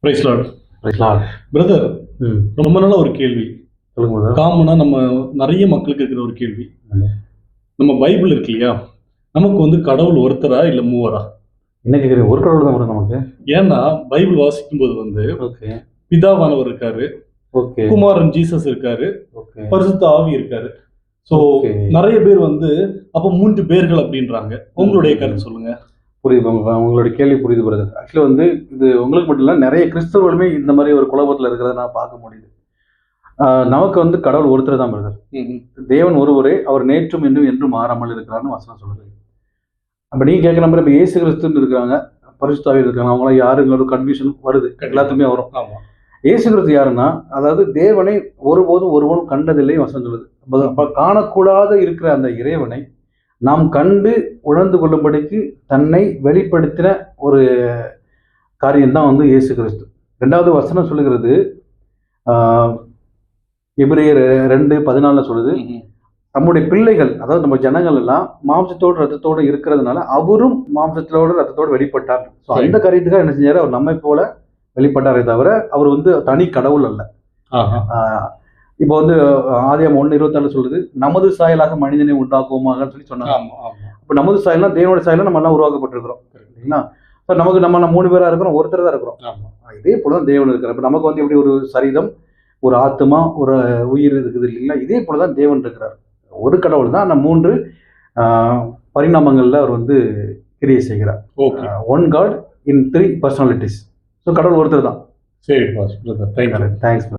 Price lord. Price lord. Brother, ரொம்ப நாளா ஒரு கேள்வி. சொல்லுங்க. காமனா நம்ம நிறைய மக்களுக்கு இருக்கிற ஒரு கேள்வி. நம்ம பைபிள் இருக்கு இல்லையா, நமக்கு வந்து கடவுள் ஒருத்தரா இல்ல மூவரா? என்ன கேட்குறீங்க? ஒரு கடவுள் தான் வரும் நமக்கு. ஏன்னா பைபிள் வாசிக்கும் போது வந்து ஓகே, பிதாவானவர் இருக்காரு, ஓகே, குமாரன் ஜீசஸ் இருக்காரு, ஓகே, பரிசுத்த ஆவி இருக்காரு. So okay. நிறைய பேர் வந்து அப்ப 3 பேர்கள் அப்படின்றாங்க. உங்களுடைய கருத்து சொல்லுங்க. புரியுது, உங்களுடைய கேள்வி புரியுது பிரதர். ஆக்சுவலி வந்து இது உங்களுக்கு மட்டும் இல்லை, நிறைய கிறிஸ்தவர்களுமே இந்த மாதிரி ஒரு குழப்பத்தில் இருக்கிறத நான் பார்க்க முடியுது. நமக்கு வந்து கடவுள் ஒருத்தர் தான் பிரதர். தேவன் ஒருவரே, அவர் நேற்றும் இன்றும் என்றும் மாறாமல் இருக்கிறான்னு வசனம் சொல்லுது. அப்ப நீங்க கேட்குற மாதிரி இப்போ இயேசு கிறிஸ்துன்னு இருக்காங்க, பரிசுத்த ஆவி இருக்காங்க, அவங்களாம் யாருங்கிற கன்ஃபியூஷன் வருது, எல்லாத்துக்குமே வரும். இயேசு கிறிஸ்து யாருன்னா, அதாவது தேவனை ஒருபோதும் ஒருவனும் கண்டதில்லை வசனம் சொல்லுது. அப்ப காணக்கூடாத இருக்கிற அந்த இறைவனை நாம் கண்டு உணர்ந்து கொள்ளும்படிக்கு தன்னை வெளிப்படுத்தின ஒரு காரியம்தான் வந்து இயேசு கிறிஸ்து. 2வது வசனம் சொல்லுகிறது, எபிரேயர் 2:14 சொல்லுது, நம்முடைய பிள்ளைகள், அதாவது நம்ம ஜனங்கள் எல்லாம் மாம்சத்தோடு ரத்தத்தோடு இருக்கிறதுனால அவரும் மாம்சத்தோடு ரத்தத்தோடு வெளிப்பட்டார். ஸோ அந்த காரியத்துக்காக என்ன செஞ்சாரு, அவர் நம்மை போல வெளிப்பட்டாரே தவிர அவர் வந்து தனி கடவுள் அல்ல. இப்போ வந்து ஆதியாகமம் 1:26 சொல்லுது, நமது சாயலாக மனிதனை உண்டாக்குவோமாக சொல்லி சொன்னாங்க. இப்போ நமது சாயல்னா தேவனுடைய சாயலாம் நம்ம எல்லாம் உருவாக்கப்பட்டிருக்கிறோம் இல்லைங்களா? ஸோ நமக்கு நம்ம 3 பேரா இருக்கிறோம், ஒருத்தர் தான் இருக்கிறோம். இதே போல தான் தேவன் இருக்கிறார். இப்போ நமக்கு வந்து எப்படி ஒரு சரீரம், ஒரு ஆத்மா, ஒரு உயிர் இருக்குது இல்லைங்களா? இதே போல தான் தேவன் இருக்கிறார். ஒரு கடவுள் தான், ஆனால் 3 பரிணாமங்கள்ல அவர் வந்து கிரியை செய்கிறார். ஒன் காட் இன் 3 பர்சனாலிட்டிஸ். ஸோ கடவுள் ஒருத்தர் தான். சரி, தேங்க்ஸ்.